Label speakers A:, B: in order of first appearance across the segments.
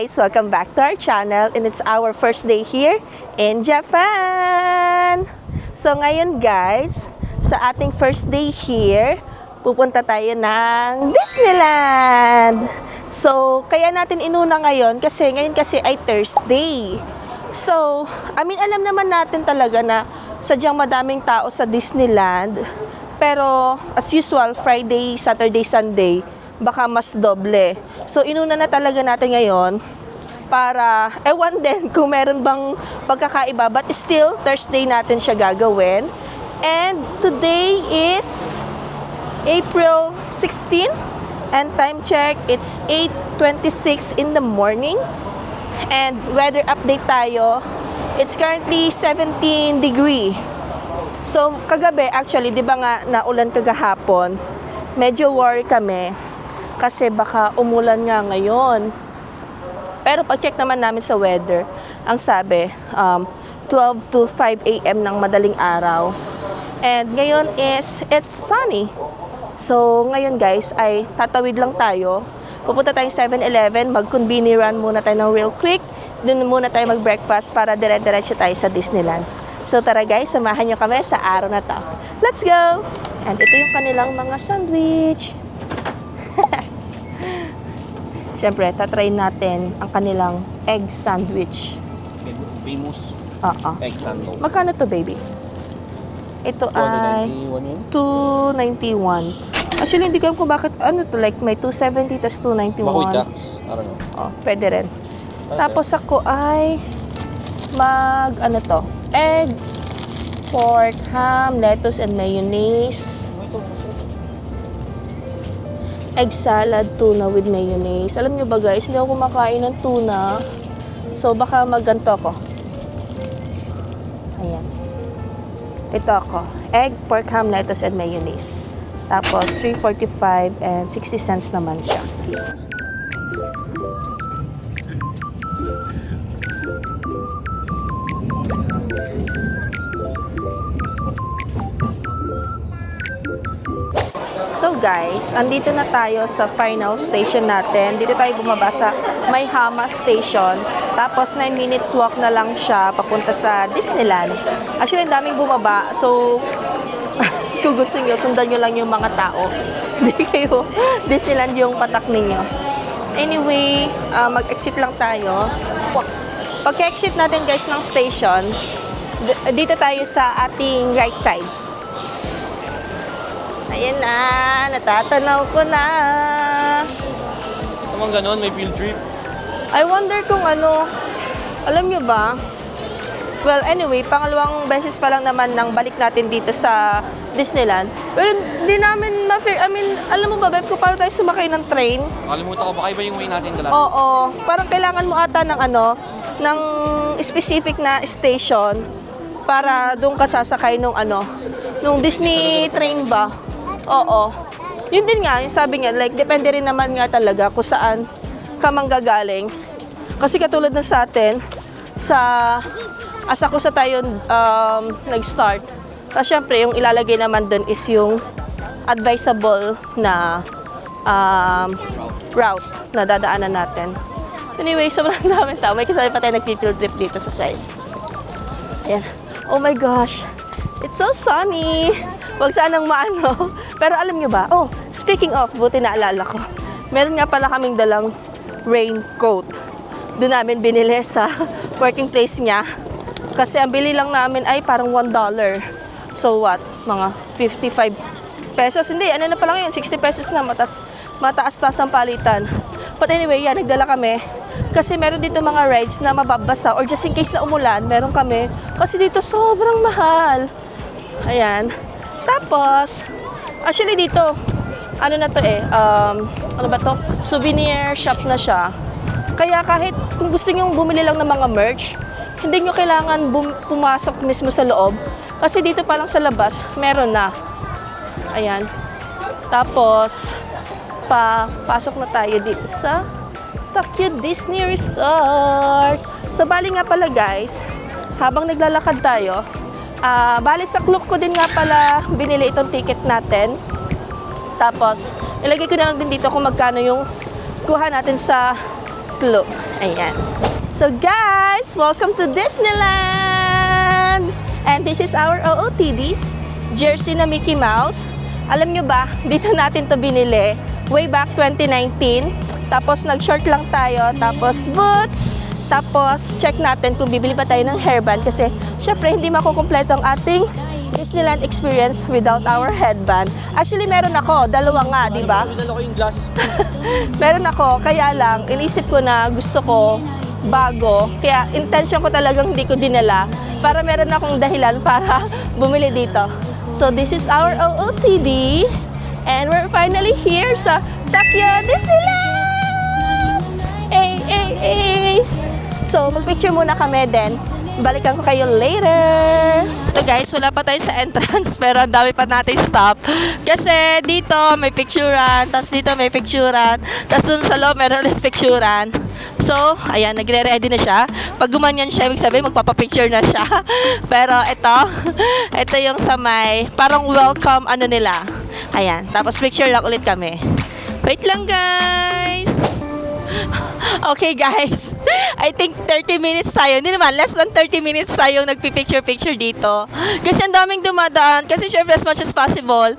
A: guys! Welcome back to our channel and it's our first day here in Japan! So ngayon guys, sa ating first day here, pupunta tayo ng Disneyland! So, kaya natin inuna ngayon kasi ay Thursday. So, alam naman natin talaga na sadyang madaming tao sa Disneyland. Pero, as usual, Friday, Saturday, Sunday, baka mas doble. So, inuna na talaga natin ngayon para, ewan din kung meron bang pagkakaiba. But still, Thursday natin siya gagawin. And today is April 16. And time check, it's 8:26 in the morning. And weather update tayo. It's currently 17 degree. So, kagabi, actually, di ba nga naulan kagahapon? Medyo worry kami kasi baka umulan nga ngayon. Pero pag-check naman namin sa weather, ang sabi, 12 to 5 a.m. ng madaling araw. And ngayon it's sunny. So, ngayon guys, ay tatawid lang tayo. Pupunta tayong 7-Eleven, mag-convenience run muna tayo ng real quick. Doon muna tayo mag-breakfast para dire-diretso tayo sa Disneyland. So, tara guys, samahan nyo kami sa araw na to. Let's go! And ito yung kanilang mga sandwich. Siyempre, tatry natin ang kanilang egg sandwich.
B: Famous egg sandwich.
A: Magkano to, baby? Ito ay 291. Actually, hindi ko alam kung bakit, like may 270 tas 291.
B: Bakoy ka? Arang.
A: Pwede rin. Tapos ako ay egg, pork, ham, lettuce, and mayonnaise. Egg salad, tuna with mayonnaise. Alam nyo ba guys, hindi ako kumakain ng tuna. So, baka magganto ko. Ayan. Ito ako. Egg, pork, ham, lettuce, and mayonnaise. Tapos, 3.45 and 60 cents naman siya. So guys, andito na tayo sa final station natin. Dito tayo bumaba sa Maihama Station. Tapos 9 minutes walk na lang siya papunta sa Disneyland. Actually, ang daming bumaba. So, kung gusto nyo, sundan nyo lang yung mga tao. Hindi kayo Disneyland yung patak ninyo. Anyway, mag-exit lang tayo. Pagka-exit natin guys ng station, dito tayo sa ating right side. Ayan na, natatanaw ko na.
B: Tamang ganon, may field trip.
A: I wonder kung alam nyo ba? Well, anyway, pangalawang beses pa lang naman nang balik natin dito sa Disneyland. Pero hindi namin alam mo ba, Beb, kung paano tayo sumakay ng train?
B: Nakalimutan ko, baka iba yung way natin dala.
A: Oo, parang kailangan mo ata ng specific na station para doon ka sasakay nung Disney train ba? Oo. Yun din nga, yung sabi nga, like, depende rin naman nga talaga kung saan ka manggagaling. Kasi katulad na sa atin, asa ko sa tayo nag-start. Kasi syempre, yung ilalagay naman dun is yung advisable na route na dadaanan natin. Anyway, sobrang daming tao. May kasama pa tayo nag-field trip dito sa side. Ayan. Oh my gosh. It's so sunny. Huwag sanang maano. Pero alam nyo ba? Oh, speaking of, buti naalala ko. Meron nga pala kaming dalang raincoat. Doon namin binili sa working place niya. Kasi ang bili lang namin ay parang $1. So what? Mga 55 pesos. Hindi, na pala ngayon? 60 pesos na. Mataas-taas ang palitan. But anyway, yan, nagdala kami. Kasi meron dito mga rides na mababasa or just in case na umulan, meron kami. Kasi dito sobrang mahal. Ayan. Tapos, actually dito, souvenir shop na siya. Kaya kahit kung gusto nyo bumili lang ng mga merch, hindi nyo kailangan pumasok mismo sa loob. Kasi dito pa lang sa labas, meron na. Ayan. Tapos, pasok na tayo dito sa Tokyo Disney Resort. So, bali nga pala guys, habang naglalakad tayo, bali sa Klook ko din nga pala binili itong ticket natin. Tapos, ilagay ko na lang din dito kung magkano yung kuha natin sa look. Ayan. So guys, welcome to Disneyland! And this is our OOTD, jersey na Mickey Mouse. Alam nyo ba, dito natin to binili way back 2019. Tapos nag-short lang tayo, tapos boots. Tapos check natin kung bibili pa tayo ng hairband kasi syempre hindi makukumpleto ang ating Disneyland experience without our headband. Actually, meron ako. Dalawa nga, di ba?
B: Dala ko yung glasses ko.
A: Meron ako. Kaya lang, inisip ko na gusto ko bago. Kaya intention ko talagang hindi ko dinala para meron akong dahilan para bumili dito. So, this is our OOTD. And we're finally here sa Tokyo Disneyland! Hey, hey, hey! So, magpicture muna kami then. Balikan ko kayo later. So guys, wala pa tayo sa entrance pero ang dami pa natin stop. Kasi dito may picturean, tapos dito may picturean, tapos dun sa loob meron ulit picturean. So, ayan, nagre-ready na siya. Pag gumanyan siya, ibig sabihin magpapapicture na siya. Pero ito yung sa may parang welcome ano nila. Ayan, tapos picture lang ulit kami. Wait lang guys. Okay guys, I think 30 minutes tayo. Hindi naman, less than 30 minutes tayong nagpipicture-picture dito. Kasi ang daming dumadaan. Kasi syempre as much as possible,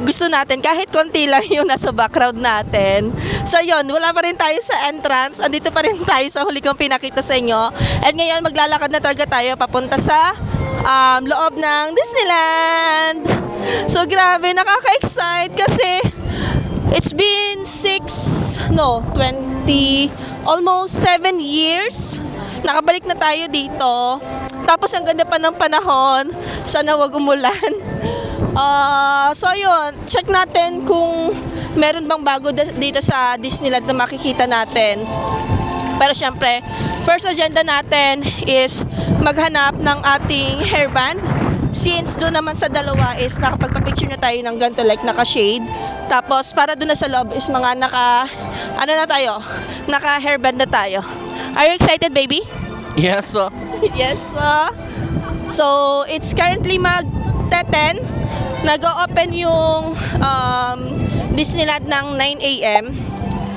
A: gusto natin kahit konti lang yung nasa background natin. So yun, wala pa rin tayo sa entrance. Andito pa rin tayo sa huli kong pinakita sa inyo. And ngayon maglalakad na talaga tayo papunta sa loob ng Disneyland. So grabe, nakaka-excite kasi it's been 20, almost 7 years. Nakabalik na tayo dito. Tapos ang ganda pa ng panahon. Sana wag umulan. So yun, check natin kung meron bang bago dito sa Disneyland na makikita natin. Pero syempre, first agenda natin is maghanap ng ating hairband. Since doon naman sa dalawa is nakapagpa-picture na tayo ng ganito like naka-shade. Tapos para doon na sa loob is mga naka-hairband na tayo. Are you excited, baby?
B: Yes,
A: Yes. So, it's currently mag-10. Nag-open yung Disneyland ng 9 a.m.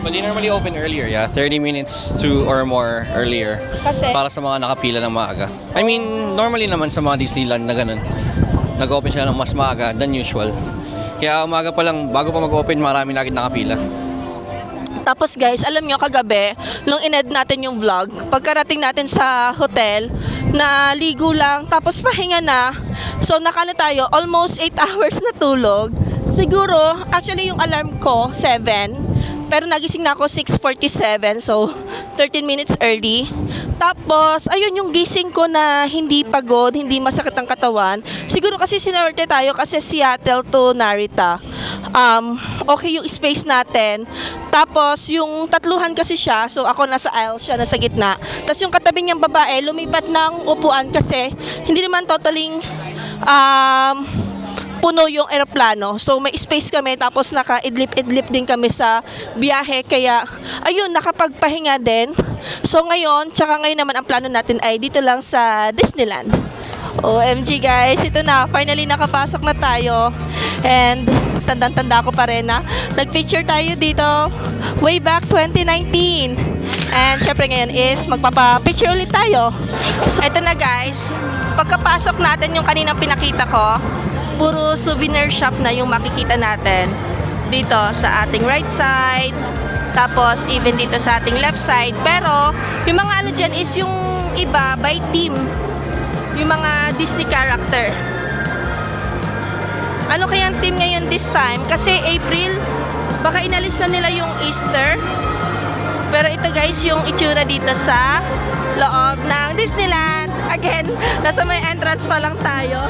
B: But they normally open earlier, yeah? 30 minutes to or more earlier.
A: Kasi?
B: Para sa mga nakapila ng maaga. I mean, normally naman sa mga Disneyland na ganun, nag-open sila ng mas maaga than usual. Kaya umaga pa lang, bago pa mag-open, marami na agad nakapila.
A: Tapos guys, alam nyo kagabi, nung in-edit natin yung vlog, pagkarating natin sa hotel, na ligo lang, tapos pahinga na. So nakano tayo, almost 8 hours na tulog. Siguro, actually yung alarm ko, 7. Pero nagising na ako 6:47, so 13 minutes early. Tapos, ayun yung gising ko na hindi pagod, hindi masakit ang katawan. Siguro kasi sinwerte tayo kasi Seattle to Narita. Okay yung space natin. Tapos, yung tatluhan kasi siya, so ako nasa aisle, siya nasa gitna. Tapos yung katabi niyang babae, lumipat ng upuan kasi hindi naman totaling puno yung eroplano. So may space kami tapos naka-idlip-idlip din kami sa biyahe kaya ayun nakapagpahinga din. So ngayon, tsaka ngayon naman ang plano natin ay dito lang sa Disneyland. OMG guys, ito na, finally nakapasok na tayo. And tandang-tanda ko pa rin na nag-picture tayo dito way back 2019. And syempre ngayon is magpapa-picture ulit tayo. So ito na guys, pagkapasok natin yung kaninang pinakita ko, puro souvenir shop na yung makikita natin dito sa ating right side, tapos even dito sa ating left side. Pero yung mga ano dyan is yung iba by team, yung mga Disney character. Ano kayang team ngayon this time? Kasi April, baka inalis na nila yung Easter. Pero ito guys yung itsura dito sa loob ng Disneyland. Again, nasa may entrance pa lang tayo.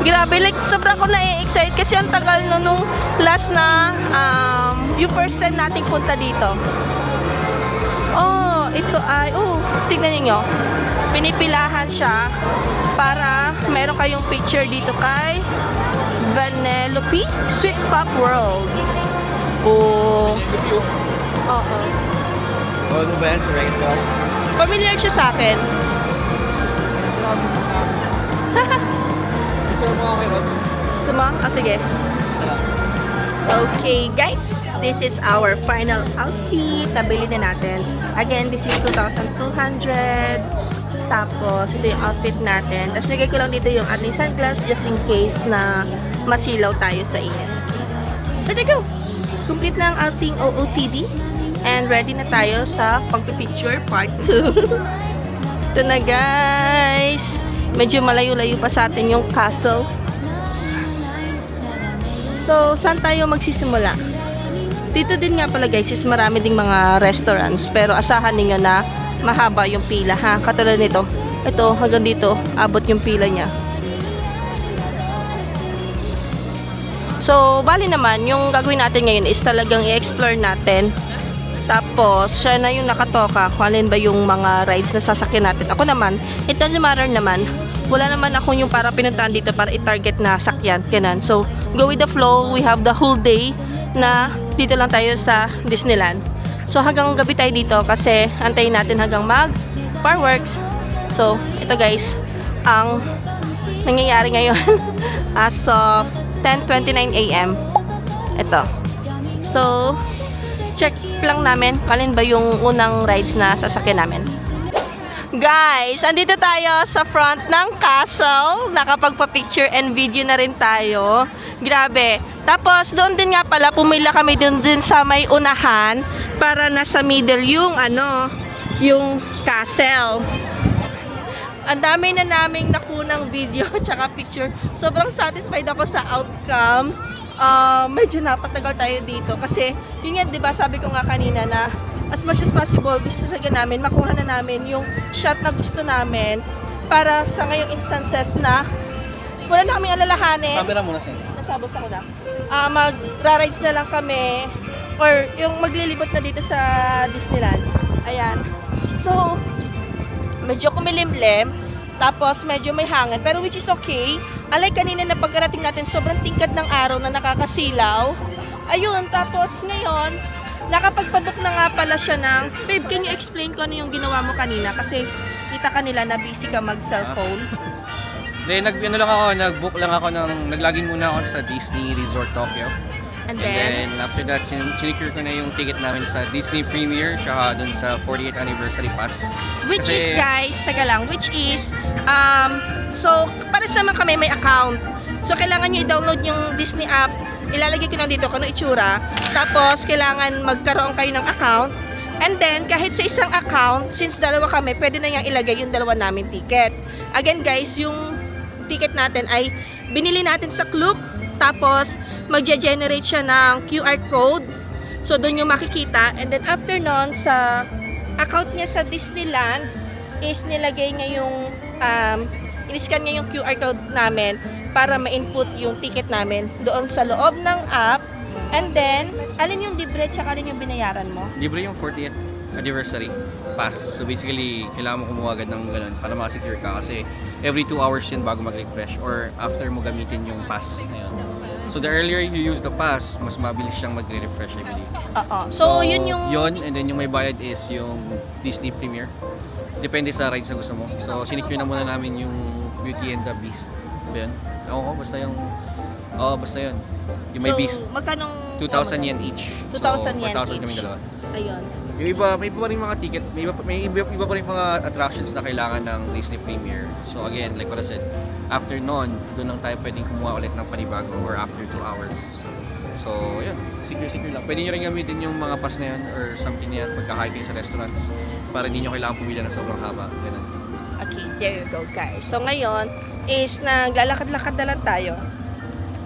A: Grabe, like sobrang ko na-excite kasi ang tagal nung last na yung first time nating punta dito. Oh, ito ay, tignan niyo. Pinipilahan siya para meron kayong picture dito kay Vanellope Sweet Pop World. Oo. Oo.
B: Ano ba yan?
A: Familiar siya sa akin.
B: Picture mo ako, Rod.
A: Sige. Okay, guys. this is our final outfit. Nabili na natin. Again, this is 2,200. Tapos, ito yung outfit natin. Tapos, nagay ko lang dito yung ating sunglass just in case na masilaw tayo sa init. So, there you go. Complete na ang ating OOTD. And ready na tayo sa pagpipicture part 2. Ito na, guys. Medyo malayo-layo pa sa atin yung castle. So, saan tayo magsisimula? Dito din nga pala, guys, is marami ding mga restaurants. Pero asahan niyo na mahaba yung pila, ha? Katulad nito. Ito, hanggang dito, abot yung pila niya. So, bali naman, yung gagawin natin ngayon is talagang i-explore natin. Tapos, siya na yung nakatoka kung alin ba yung mga rides na sasakyan natin. Ako naman, it doesn't matter naman. Wala naman ako yung para pinuntahan dito para i-target na sakyan. Ganun. So, go with the flow. We have the whole day na dito lang tayo sa Disneyland. So, hanggang gabi tayo dito kasi antayin natin hanggang mag-fireworks. So, ito guys, ang nangyayari ngayon as of 10:29 AM. Ito. So, check lang namin kung alin ba yung unang rides na sasakyan namin. Guys, andito tayo sa front ng castle. Nakapagpa-picture and video na rin tayo. Grabe. Tapos, doon din nga pala, pumila kami doon din sa may unahan para nasa middle yung yung castle. Ang dami na naming nakunang video tsaka picture. Sobrang satisfied ako sa outcome. Medyo napatagal tayo dito kasi yun nga, 'di ba, sabi ko nga kanina na as much as possible gusto talaga namin makuha na namin yung shot na gusto namin para sa ngayong instances na wala na kaming alalahanin.
B: Camera muna sa'yo.
A: Nasabos ako na. Magra-rides na lang kami or yung maglilibot na dito sa Disneyland. Ayan. So, medyo kumilimlim. Tapos, medyo may hangin. Pero which is okay. Alay kanina na pagkarating natin, sobrang tingkad ng araw na nakakasilaw. Ayun, tapos ngayon, nakapagpabook na nga pala siya ng, babe, can you explain ko ano yung ginawa mo kanina? Kasi kita kanila na busy ka mag-cellphone.
B: Then, nag-book lang ako naglagin muna ako sa Disney Resort Tokyo.
A: And
B: And
A: then,
B: then, after that, sinicure ko na yung ticket namin sa Disney Premier tsaka dun sa 40th Anniversary Pass.
A: which
B: Kasi-
A: is, guys, taga lang, which is, so, para sa mga kami may account. So, kailangan nyo i-download yung Disney app. Ilalagay ko na dito kung ano itsura. Tapos, kailangan magkaroon kayo ng account. And then, kahit sa isang account, since dalawa kami, pwede na niyang ilagay yung dalawa namin ticket. Again, guys, yung ticket natin ay binili natin sa Klook. Tapos, magge-generate siya ng QR code. So, doon yung makikita. And then, after nun, sa account niya sa Disneyland, is nilagay niya yung, in-scan niya yung QR code namin para ma-input yung ticket namin doon sa loob ng app. And then, alin yung libre tsaka alin yung binayaran mo?
B: Libre yung 40th Anniversary Pass. So basically, kailangan mo kumuha agad ng ganun para makasecure ka kasi every 2 hours yun bago mag-refresh or after mo gamitin yung pass na yun. So the earlier you use the pass, mas mabilis siyang magre-refresh, I believe.
A: Oo. So, yun yung...
B: Yun, and then yung may bayad is yung Disney Premier. Depende sa rides na gusto mo. So sinicure na muna namin yung Beauty and the Beast. Ba yun? Ewan ko, basta yung... Oo, basta yun. Yung may Beast.
A: Magkanong...
B: 2,000 yen each.
A: 2,000 yen
B: 4,000
A: each.
B: kami dalawa.
A: Ayun.
B: Yung iba, may iba pa rin mga ticket, may iba pa rin mga attractions na kailangan ng Disney Premier. So again, like what I said, after nun, doon lang tayo pwedeng kumuha ulit ng panibago or after 2 hours. So, yun, secure lang. Pwede nyo rin gamitin yung mga pass na yun or something na yan pagkakain kayo sa restaurants para hindi nyo kailangan pumila ng sobrang haba. Ganun.
A: Okay, there you go, guys. So, ngayon is naglalakad-lakad na lang tayo.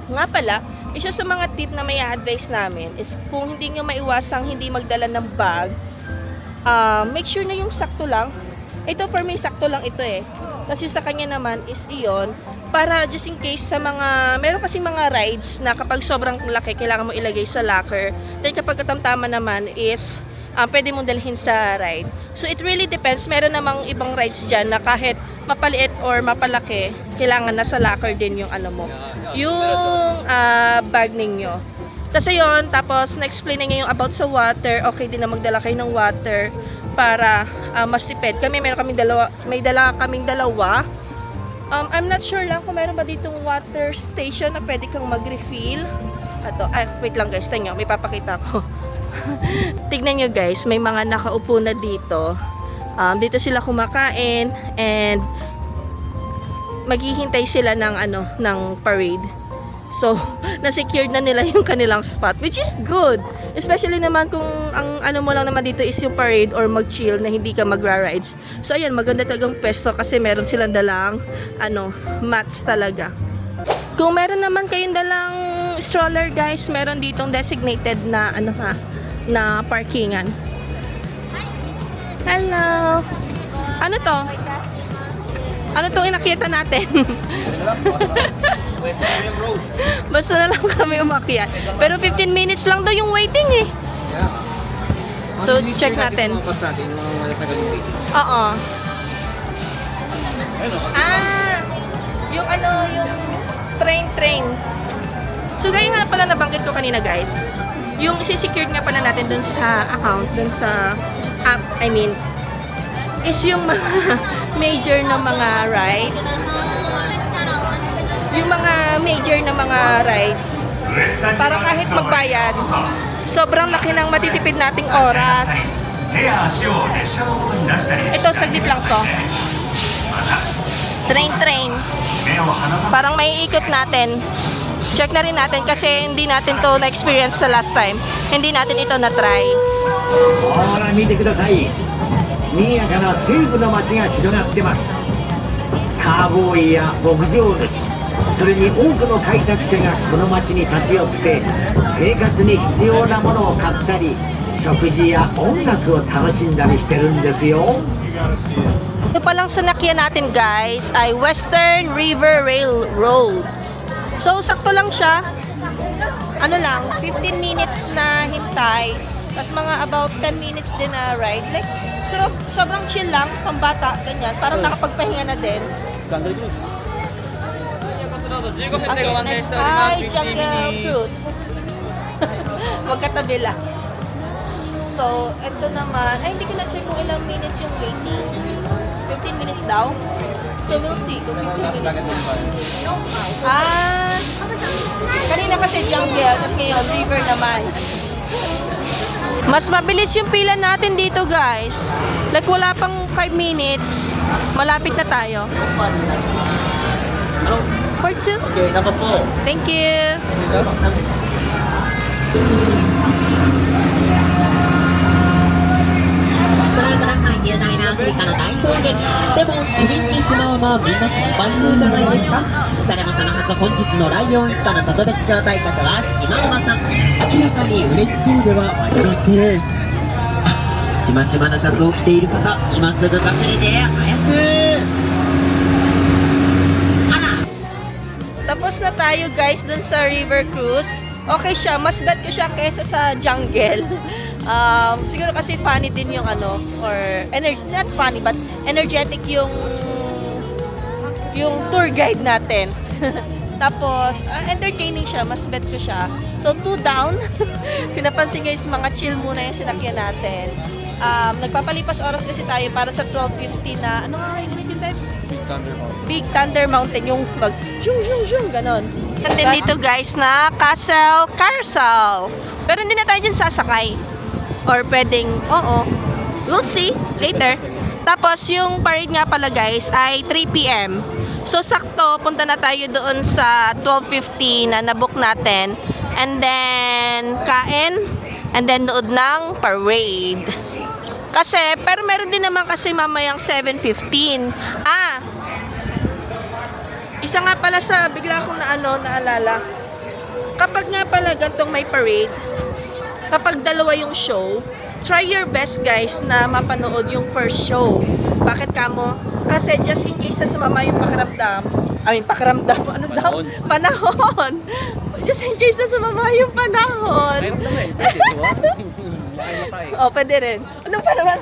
A: Nga pala, isa sa mga tip na may advice namin is kung hindi nyo maiwasang hindi magdala ng bag, make sure na yung sakto lang. Ito for me, sakto lang ito eh. Tapos yung sa kanya naman is iyon, para just in case sa mga, meron kasing mga rides na kapag sobrang laki, kailangan mo ilagay sa locker. Then kapag katamtama naman is, pwede mong dalhin sa ride. So it really depends. Meron namang ibang rides dyan na kahit mapaliit or mapalaki, kailangan nasa locker din yung ano mo, yung bag ninyo. Kasi yon, tapos na-explain na niya yung about sa water. Okay din na magdala kayo ng water para mas tipid. Kami meron kaming dalawa, may dala kaming dalawa. I'm not sure lang kung meron ba ditong water station na pwede kang mag-refill. Ato, ay, wait lang guys, tingnan nyo, may papakita ko. Tignan nyo guys, may mga nakaupo na dito. Dito sila kumakain and maghihintay sila ng ng parade. So, na-secured na nila yung kanilang spot, which is good. Especially naman kung ang mo lang naman dito is yung parade or mag-chill na hindi ka magra-rides. So, ayan, maganda talagang pwesto kasi meron silang dalang mats talaga. Kung meron naman kayong dalang stroller guys, meron ditong designated na na parkingan. Hello. Ano to? Ano tong inakita natin? Basta na lang kami umakyat. Pero 15 minutes lang daw yung waiting eh. So, check natin. Oo. Yung yung train. So, gaya nga pala nabanggit ko kanina guys. Yung isi-secured nga pala natin dun sa account, dun sa app, is yung mga major na mga rides. Yung mga major na mga rides. Para kahit magbayad, sobrang laki ng matitipid nating oras. Ito, saglit lang to. Train. Parang may ikot natin. Check na rin natin kasi hindi natin to na-experience the last time. Hindi natin ito na-try.
C: ほら見てください。賑やかな西部の街が広がってます。カーボーイや牧場主、それに多くの開拓者がこの街に立ち寄って生活に必要なものを買ったり、食事や音楽を楽しんだりしてるんですよ。
A: Ito palang sinakyan natin guys ay Western River Railroad. So sakto lang siya. 15 minutes na hintay. Tapos mga about 10 minutes din na ride. Like, sobrang chill lang, pambata, ganyan. Parang nakapagpahinga na din. Okay, next ay Jungle Cruise. Magkatabi lang. So, ito naman, ay hindi ko na-check kung ilang minutes yung waiting. 15 minutes daw. So, we'll see kung 15 minutes. Kanina kasi jungle, tapos ngayon river naman. Mas mabilis yung pila natin dito guys. Like wala pang 5 minutes. Malapit na tayo. For 2?
C: Okay, number 4.
A: Thank you. Tapos na tayo guys dun sa river cruise. Okay siya, mas bet ko siya kesa sa jungle. Siguro kasi funny din yung or not funny but energetic yung tour guide natin. Tapos entertaining siya, mas bet ko siya. So 2 down. Pinapansin guys, mga chill muna yung sinakyan natin. Nagpapalipas oras kasi tayo para sa 12:50 na Big Thunder Mountain, yung zoom ganon. And then dito guys na Castle Carousel. Pero hindi na tayo dyan sasakay. Or pwedeng, we'll see later. Tapos yung parade nga pala guys ay 3 PM. So sakto, punta na tayo doon sa 12:50 na nabook natin. And then kain, and then nood ng parade. Kasi, pero meron din naman kasi mamayang 7:15. Isa nga pala sa bigla akong naalala. Kapag nga pala gantong may parade, kapag dalawa yung show, try your best guys na mapanood yung first show. Bakit kamo? Kasi just in case na sumama yung panahon. Just in case na sumama yung panahon. Pwede rin. Ano pa naman?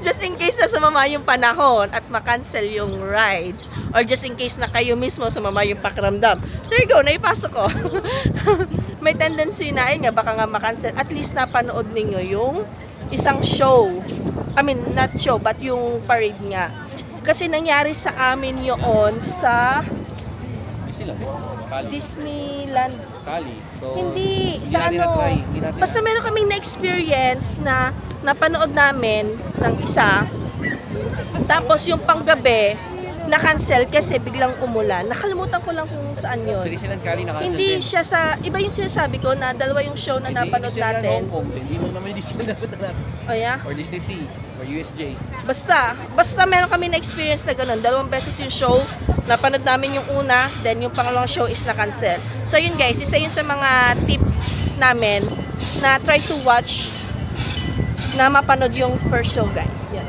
A: Just in case na sumama yung panahon at makancel yung rides. Or just in case na kayo mismo sumama yung pakiramdam. There you go, naipasok ko. May tendency na, baka nga makancel. At least napanood ninyo yung isang show. Not show, but yung parade nga. Kasi nangyari sa amin yun sa
B: Disneyland. Cali.
A: Disneyland.
B: Cali. So,
A: Hindi sa
B: natin
A: ano.
B: na-try. Hindi natin
A: Basta meron kaming na-experience na napanood namin ng isa. Tapos yung panggabi, na-cancel kasi biglang umulan. Nakalimutan ko lang kung saan
B: Sa
A: yun.
B: Disneyland Cali nakancel
A: Hindi
B: din.
A: siya sa, iba yung sinasabi ko na dalawa yung show na napanood
B: Disneyland
A: natin.
B: Hong Kong. Hindi mo naman yung Disneyland napunta natin.
A: O yeah?
B: Or Disney Sea. Or USJ.
A: Basta meron kami na-experience na ganun. Dalawang beses yung show, napanood namin yung una, then yung pangalawang show is na-cancel. So yun guys, isa yun sa mga tip namin na try to watch na mapanood yung first show guys. Yan.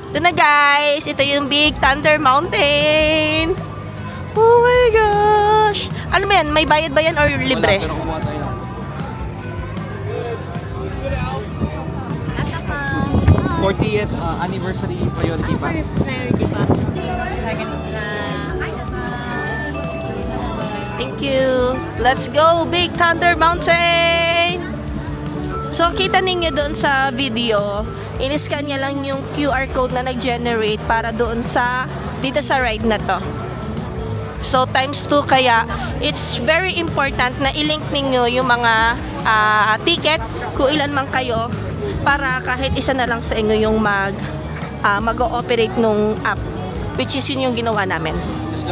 A: Ito na guys, ito yung Big Thunder Mountain. Oh my gosh! Ano ba yan? May bayad ba yan or libre?
B: Wala, pero kumuha tayo ng 40th anniversary priority pass.
A: Thank you. Let's go, Big Thunder Mountain! So, kita ninyo doon sa video, in-scan niya lang yung QR code na nag-generate para doon sa, dito sa ride na to. So, times 2 kaya, it's very important na i-link ninyo yung mga ticket, kung ilan man kayo, para kahit isa na lang sa inyo yung mag-ooperate nung app, which is yun yung ginawa namin.
B: Tapos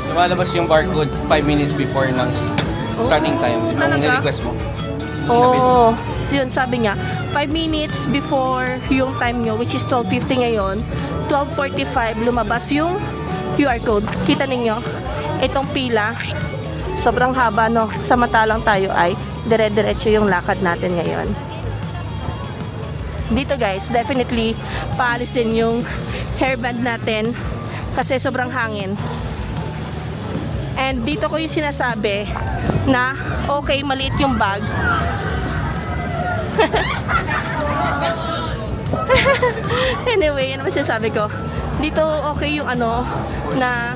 B: lumalabas yung barcode 5 minutes before ng starting time. Yung
A: talaga?
B: ni-request mo.
A: Oo. So yun, sabi niya, 5 minutes before yung time nyo, which is 12:50 ngayon, 12:45, lumabas yung QR code. Kita ninyo, itong pila, sobrang haba, no? Samantalang tayo ay dire-diretso yung lakad natin ngayon. Dito guys, definitely paalisin yung hairband natin kasi sobrang hangin. And dito ko yung sinasabi na okay, maliit yung bag. Anyway, ano ba sinasabi ko? Dito okay yung ano na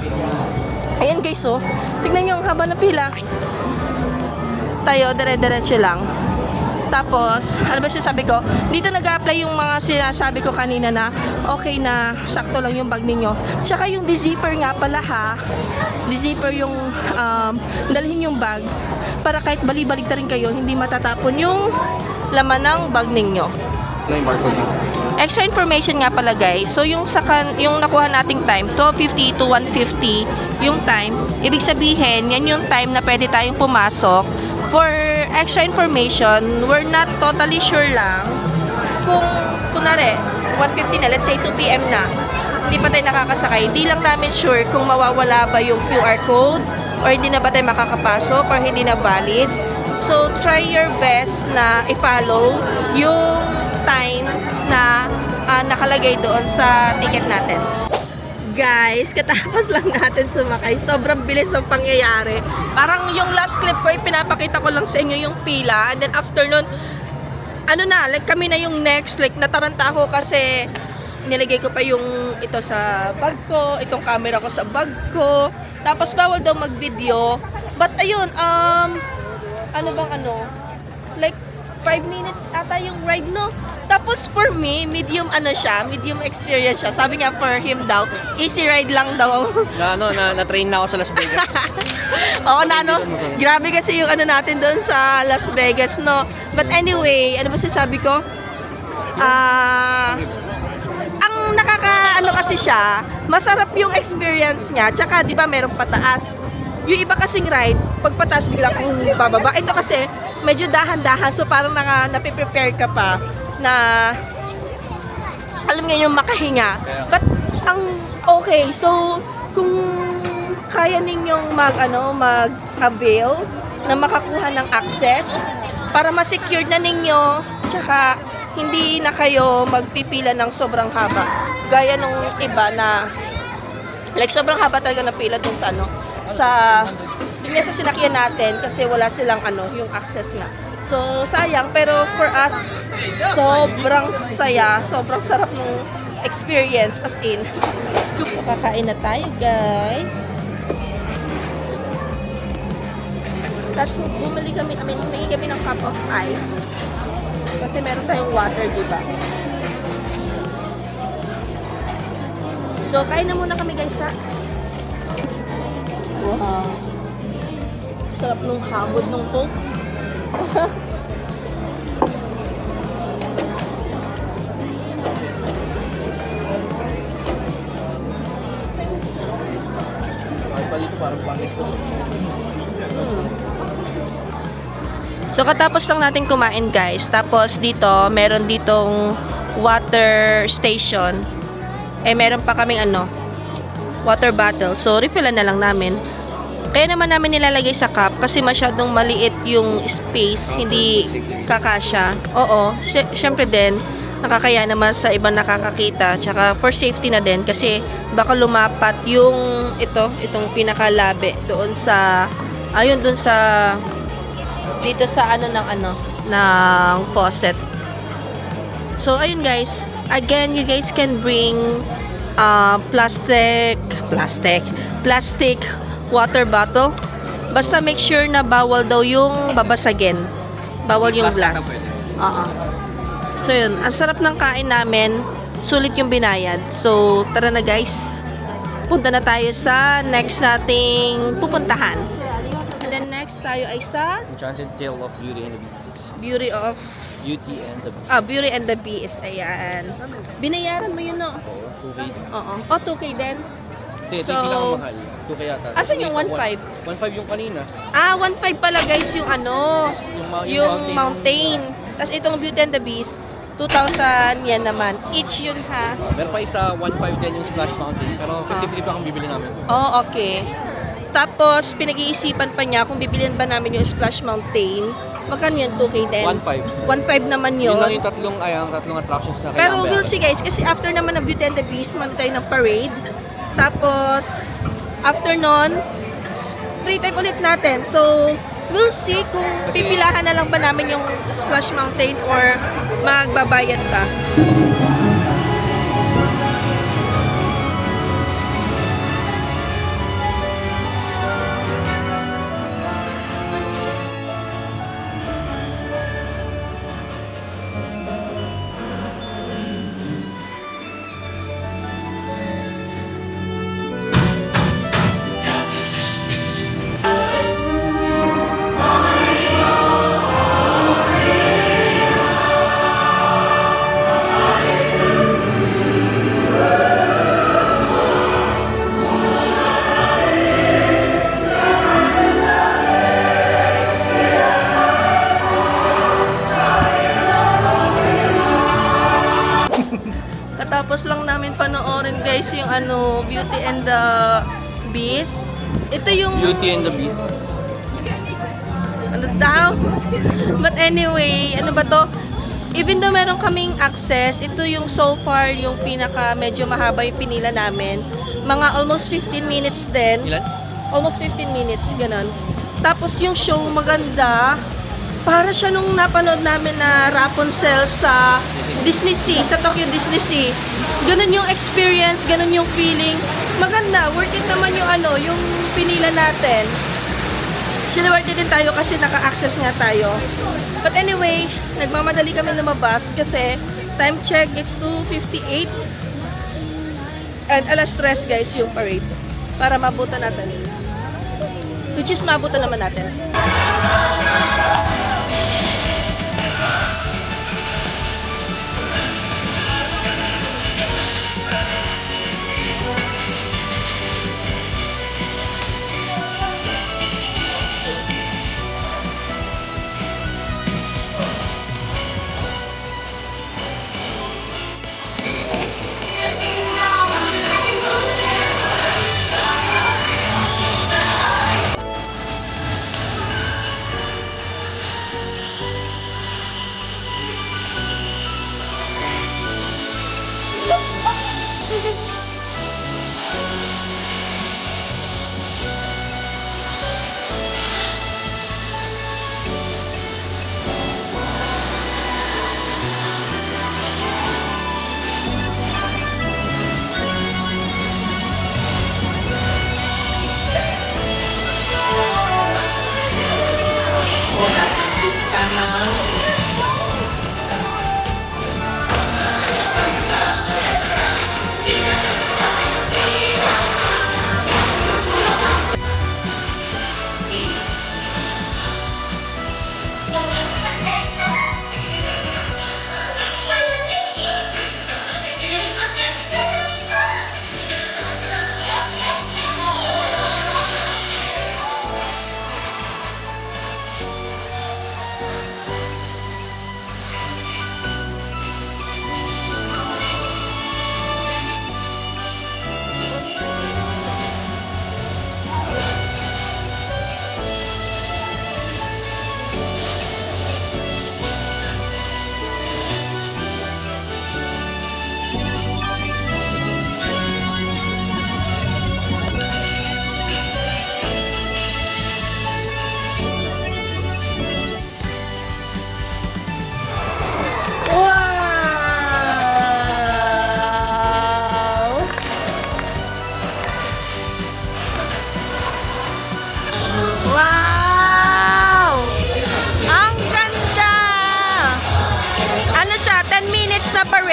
A: ayan guys, oh. Tignan nyo ang haba ng pila. Tayo, dire-diretso lang. Tapos, ano ba sinasabi ko? Dito nag-apply yung mga sinasabi ko kanina na okay na sakto lang yung bag ninyo. Tsaka yung di-zipper nga pala ha. Di-zipper yung dalhin yung bag para kahit bali-balik na rin kayo, hindi matatapon yung laman ng bag ninyo.
B: Ano yung barcode dito?
A: Extra information nga pala guys. So yung yung nakuha nating time, 12:50 to 1:50 yung time. Ibig sabihin, yan yung time na pwede tayong pumasok. For extra information, we're not totally sure lang kung kunwari 1:50 na, let's say 2 PM na. Hindi pa tayo nakakasakay. Hindi lang namin sure kung mawawala ba yung QR code or hindi na ba tayo makakapasok or hindi na valid. So try your best na i-follow yung time na nakalagay doon sa ticket natin. Guys, katapos lang natin sumakay. Sobrang bilis ng pangyayari. Parang yung last clip ko, pinapakita ko lang sa inyo yung pila. And then after nun, ano na, like kami na yung next. Like nataranta ako kasi nilagay ko pa yung ito sa bag ko, itong camera ko sa bag ko. Tapos bawal daw mag-video. But ayun, ano bang ano? Like 5 minutes ata yung ride, no? Tapos for me, medium ano siya, medium experience siya. Sabi nga for him daw, easy ride lang daw.
B: Na-train na ako sa Las Vegas.
A: Oo na ano, grabe kasi yung ano natin doon sa Las Vegas, no? But anyway, ano ba sasabi ko? Ang nakaka ano kasi siya, masarap yung experience niya. Tsaka 'di ba merong pataas. Yung iba kasing ride, pag pataas bigla kang bababa. Ito kasi medyo dahan-dahan, so parang nape-prepare ka pa na alam nga yung makahinga. But ang okay, so kung kaya ninyong mag-avail na makakuha ng access para ma-secure na ninyo, tsaka hindi na kayo magpipila ng sobrang haba. Gaya nung iba na like sobrang haba talaga na pila dun sa yun sa sinakyan natin kasi wala silang yung access na. So, sayang. Pero for us, sobrang saya. Sobrang sarap ng experience. As in, kakain na tayo, guys. Tapos, humingi kami ng cup of ice. Kasi meron tayong water, diba? So, kain na muna kami, guys, ha? no? Sarap nung habod nung Coke.
B: Ay pa dito parang pangis ko.
A: So, katapos lang natin kumain, guys. Tapos, dito, meron ditong water station. Meron pa kaming water bottle. So, refillan na lang namin. Kaya naman namin nilalagay sa cup kasi masyadong maliit yung space. Hindi kakasya. Oo. Syempre din, nakakaya naman sa ibang nakakakita. Tsaka, for safety na din. Kasi, baka lumapat yung itong pinakalabi doon sa, doon sa, dito sa ng faucet. So, ayun guys. Again, you guys can bring plastic water bottle. Basta make sure na bawal daw yung babasagin. Bawal yung glass. So, yun. Ang sarap ng kain namin. Sulit yung binayad. So, tara na guys. Punta na tayo sa next nating pupuntahan. And then next tayo ay sa
B: Enchanted Tale of Beauty and the Beast.
A: Beauty of
B: Beauty and the Beast.
A: Beauty and the Beast. Ayan. Binayaran mo yun, no?
B: Oo, 2K.
A: Oo. 2K din.
B: Hindi, ito yung pinakamahal. 2K yata.
A: Asan yung 1.5?
B: 1.5 yung kanina.
A: 1.5 pala guys yung yung mountain. Tapos itong Beauty and the Beast, 2,000 yan naman. Each yun ha.
B: Meron pa isa, 1.5 din yung Splash Mountain. Pero 50 pa akong bibili namin.
A: Oh, okay. Tapos, pinag-iisipan pa niya kung bibilin ba namin yung Splash Mountain. Magkano yun? 2K din?
B: 1.5.
A: 1.5 naman
B: Yun lang
A: yun.
B: yung tatlong attractions na kailangan
A: Pero we'll
B: bayaran.
A: see guys, kasi after naman ng Beauty and the Beast, mano tayo ng parade. Tapos, after nun, free time ulit natin. So, we'll see kung pipilahan na lang ba namin yung Splash Mountain or magbabayad pa. Katapos lang namin panoorin guys yung Beauty and the Beast. Ito yung
B: Beauty and the Beast.
A: ano daw? But anyway, ano ba to? Even though meron kaming access, ito yung so far yung pinaka medyo mahaba yung pinila namin. Mga almost 15 minutes din.
B: Ilan?
A: Almost 15 minutes, ganun. Tapos yung show maganda. Para siya nung napanood namin na Rapunzel sa Disney Sea, sa Tokyo Disney Sea. Ganun yung experience, ganun yung feeling. Maganda, worth it naman yung yung pinila natin. Sinuwerte din tayo kasi naka-access nga tayo. But anyway, nagmamadali kami lumabas kasi time check, it's 2:58. And alas 3 guys yung parade. Para mabutan natin. Which is mabutan naman natin.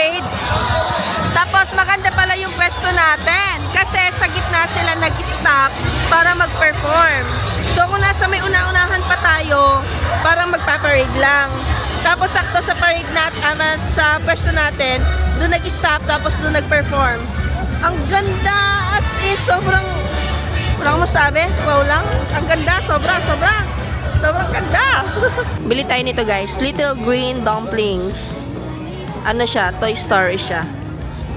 A: parade. Tapos maganda pala yung pwesto natin kasi sa gitna sila nag-stop para mag-perform. So kung nasa may una-unahan pa tayo, parang magpa-parade lang. Tapos sakto sa parade sa pwesto natin, doon nag-stop tapos doon nag-perform. Ang ganda, as in, sobrang, wala akong masabi, wow lang. Ang ganda, sobrang ganda. Bili tayo nito guys, Little Green Dumplings. Ano siya, Toy Story siya.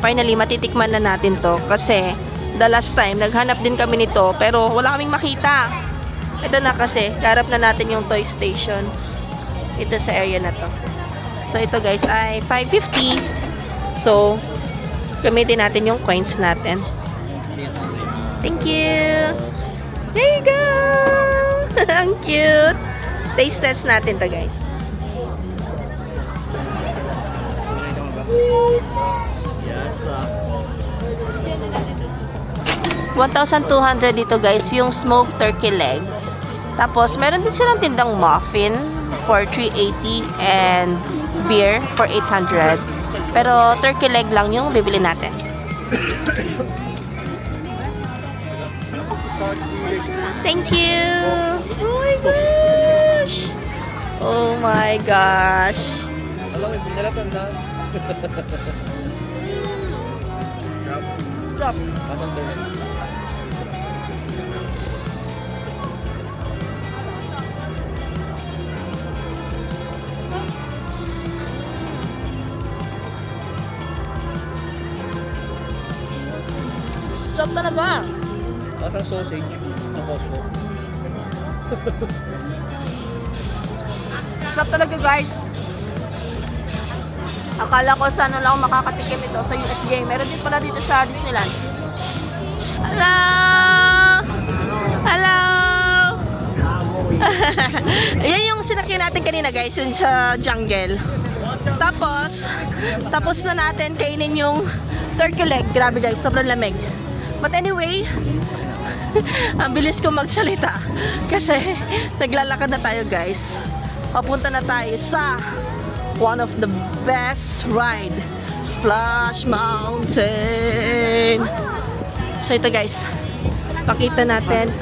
A: Finally, matitikman na natin to kasi the last time, naghanap din kami nito pero wala kaming makita. Ito na kasi, karap na natin yung toy station. Ito sa area na to. So, ito guys ay 550. So, gamitin natin yung coins natin. Thank you! There you go! Ang cute! Taste test natin to guys. $1,200 dito guys, yung smoked turkey leg. Tapos, meron din silang tindang muffin for $380 and beer for $800. Pero, turkey leg lang yung bibili natin. Thank you! Oh my gosh! Oh my gosh! Drop. Sarap talaga.
B: Parang sausage na Costco.
A: Sarap talaga guys. Akala ko sa ano lang makakatikim ito sa USJ. Meron din pala dito sa Disneyland. Hello! Hello! Ayan yung sinakyan natin kanina guys, yun sa jungle. Tapos na natin kainin yung turkey leg. Grabe guys, sobrang lamig. But anyway, ang bilis ko magsalita kasi naglalakad na tayo guys. Papunta na tayo sa one of the best ride, Splash Mountain. So ito guys, pakita natin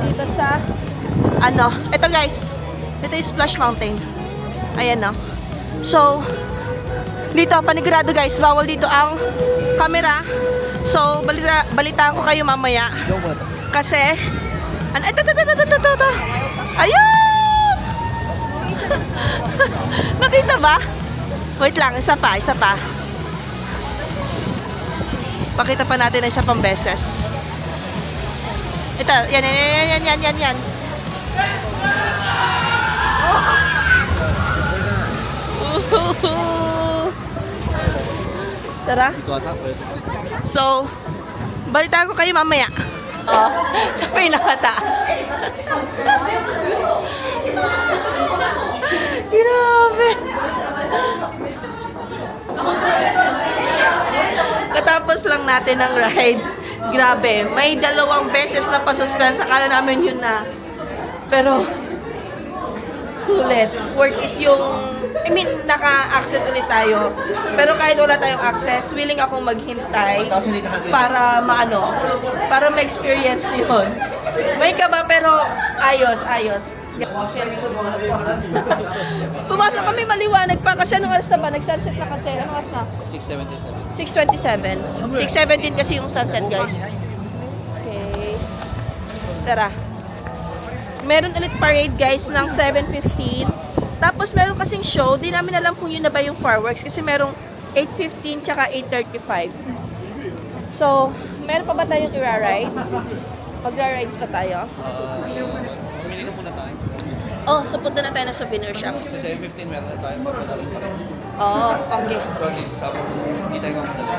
A: dito sa ano, ito guys, ito yung Splash Mountain. Ayan no. So dito, panigurado guys, bawal dito ang camera. So, balitaan ko kayo mamaya. Kasi, ayun! Nakita ba? Wait lang, isa pa. Pakita pa natin na isa pang beses. Ito, yan. Tara. So, balitaan ko kayo mamaya. Oh, sa pinakataas. Grabe. Katapos lang natin ang ride. Grabe. May 2 beses na pa-suspense. Akala namin yun na. Pero, sulit. Worth it yung naka-access ulit tayo. Pero kahit wala tayong access, willing akong maghintay para para ma-experience yun. May kaba pero ayos. Pumasok kami maliwanag pa kasi anong oras na ba? Nag-sunset na kasi. Anong oras na? 6:27. 6:17 kasi yung sunset guys. Okay. Tara. Meron ulit parade guys ng 7:15. Tapos meron kasing show, di namin alam kung yun na ba yung fireworks kasi merong 8:15 tsaka 8:35. So, meron pa ba tayong i-ride? Mag-rides pa tayo?
B: Pumili na muna tayo.
A: Oh, so punta na tayo na souvenir shop.
B: Sa 7:15 meron na tayo. Magkakaroon pa rin.
A: Oh, okay.
B: So at least, hindi tayo mamadali.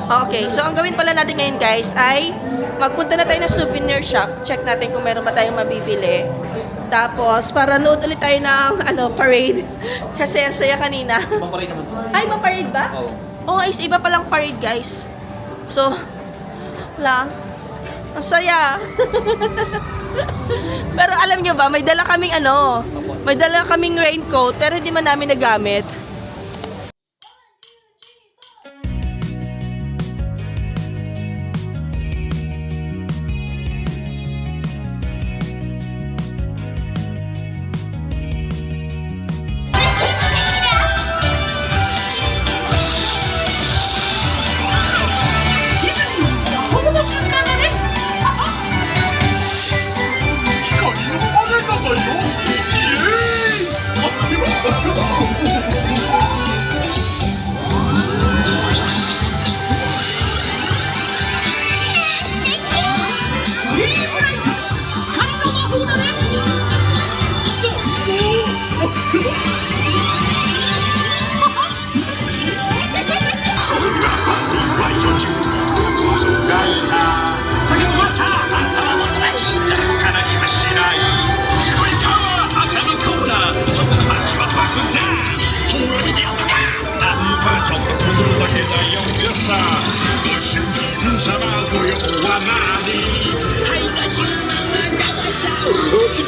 A: Okay, so ang gawin pala natin ngayon guys ay magpunta na tayo na souvenir shop. Check natin kung meron ba tayong mabibili. Tapos, para nood ulit tayo ng parade. Kasi ang saya kanina.
B: Maparade naman.
A: Ay, maparade ba?
B: Oo.
A: Oh, is iba palang parade guys. So, wala. Ang saya. Pero alam nyo ba, may dala kaming raincoat, pero hindi man namin nagamit.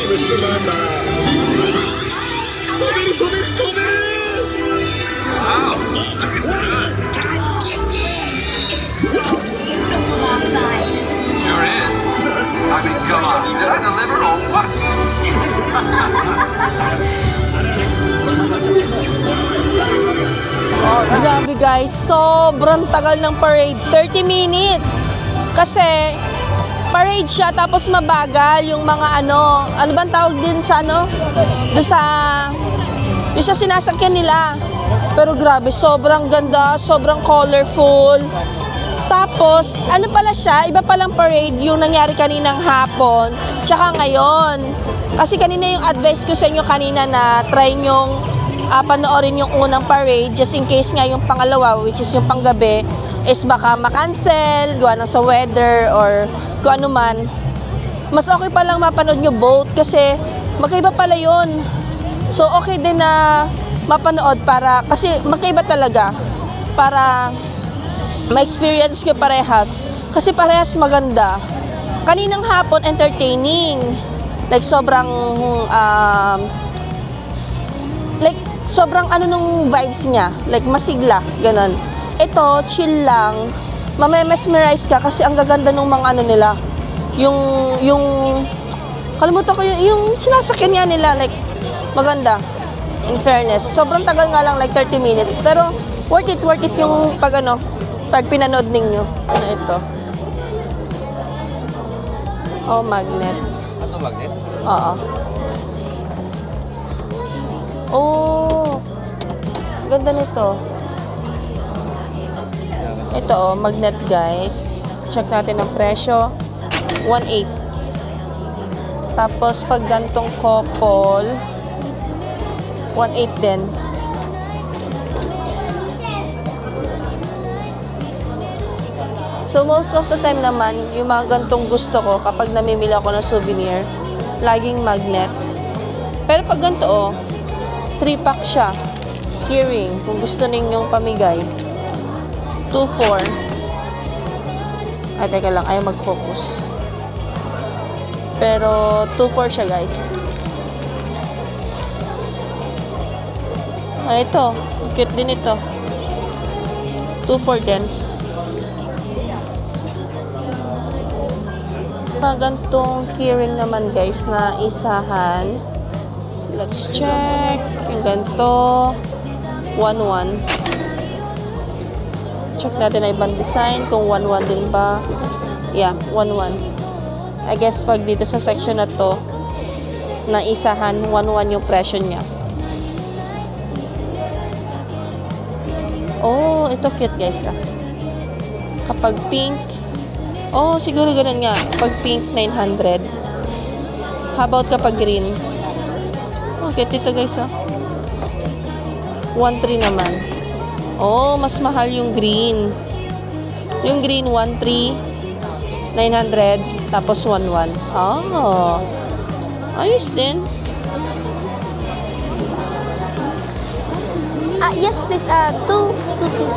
B: Sure is. I mean, come on. Did I deliver or what?
A: Oh, grabe guys, sobrang tagal ng parade, 30 minutes. Kasi parade siya tapos mabagal yung mga ano bang tawag din sa doon sa sinasakyan nila. Pero grabe, sobrang ganda, sobrang colorful. Tapos, ano pala siya, iba palang parade yung nangyari kaninang hapon, tsaka ngayon. Kasi kanina yung advice ko sa inyo kanina na try nyong panoorin yung unang parade just in case nga yung pangalawa, which is yung panggabi, is baka makancel, gawa ng sa weather or kung ano man. Mas okay pa lang mapanood nyo both kasi magkaiba pala yun. So, okay din na mapanood kasi magkaiba talaga para ma-experience ko parehas. Kasi parehas maganda. Kaninang hapon, entertaining. Like, sobrang sobrang nung vibes niya. Like, masigla, ganun. Ito, chill lang. Mamemesmerize ka kasi ang gaganda nung mga nila. Kalimutan ko yung sinasakyan nga nila. Like, maganda. In fairness. Sobrang tagal nga lang, like 30 minutes. Pero, worth it yung pag pinanood ninyo. Ano ito? Oh, magnets.
B: Ano magnet?
A: Oo. Oh, ganda nito. Ito magnet guys. Check natin ang presyo. 1.8. Tapos pag gantong couple, 1.8 din. So most of the time naman, yung mga gantong gusto ko kapag namimili ako ng souvenir, laging magnet. Pero pag ganito 3-pack siya. Keyring, kung gusto ninyong pamigay. 2.4. Ay, teka lang, ayaw mag-focus. Pero, 2.4 siya, guys. Ay, ito. Cute din ito. 2.4 din. Magantong keyring naman, guys, na isahan. Let's check. Yung ganito. 1.1. Check natin na ibang design. Kung 1.1 din ba. Yeah, 1.1. I guess pag dito sa section na to, na isahan, 1.1 yung presyo niya. Oh, ito cute guys. Kapag pink, siguro ganun nga. Pag pink, 900. How about kapag green? Cute ito guys 1.3 naman. Mas mahal yung green. Yung green 1.3 900 tapos 1.1. Ayos din. Yes please. 2 please.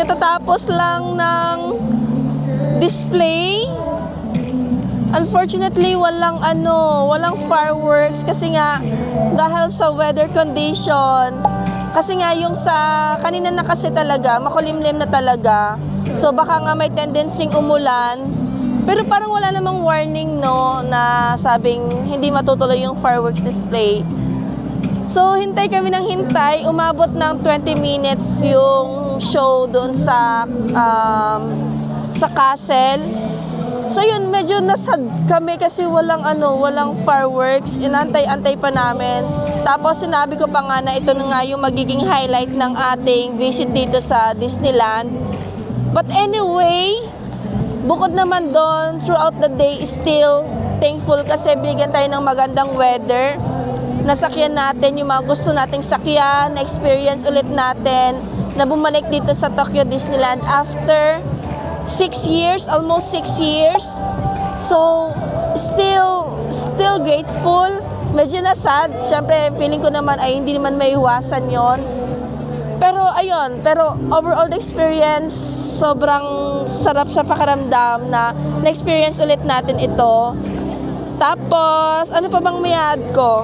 A: katatapos lang ng display. Unfortunately, walang fireworks kasi nga dahil sa weather condition. Kasi nga yung sa kanina na kasi talaga, makulimlim na talaga. So baka nga may tendency umulan. Pero parang wala namang warning no na sabing hindi matutuloy yung fireworks display. So hintay kami ng hintay, umabot ng 20 minutes yung show doon sa castle. So yun, medyo nasad kami kasi walang fireworks. Inantay-antay pa namin. Tapos sinabi ko pa nga na ito na nga yung magiging highlight ng ating visit dito sa Disneyland. But anyway, bukod naman doon, throughout the day, still thankful kasi binigyan tayo ng magandang weather. Nasakyan natin yung mga gusto nating sakyan, na-experience ulit natin na bumalik dito sa Tokyo Disneyland after 6 years, almost 6 years. So, still grateful. Medyo nasad. Siyempre, feeling ko naman ay hindi naman maiwasan yon. Pero, ayun. Pero, overall the experience, sobrang sarap sa pakiramdam na na-experience ulit natin ito. Tapos, ano pa bang may-add ko?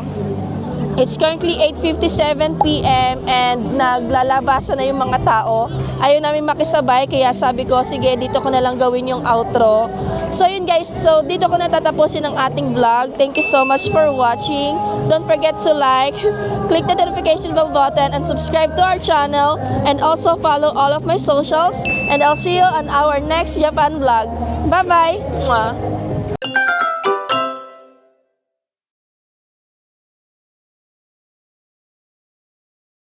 A: It's currently 8:57 p.m. and naglalabasan na yung mga tao. Ayaw namin makisabay kaya sabi ko, sige, dito ko na lang gawin yung outro. So yun guys, so dito ko na tatapusin ang ating vlog. Thank you so much for watching. Don't forget to like, click the notification bell button and subscribe to our channel. And also follow all of my socials. And I'll see you on our next Japan vlog. Bye-bye! Mwah.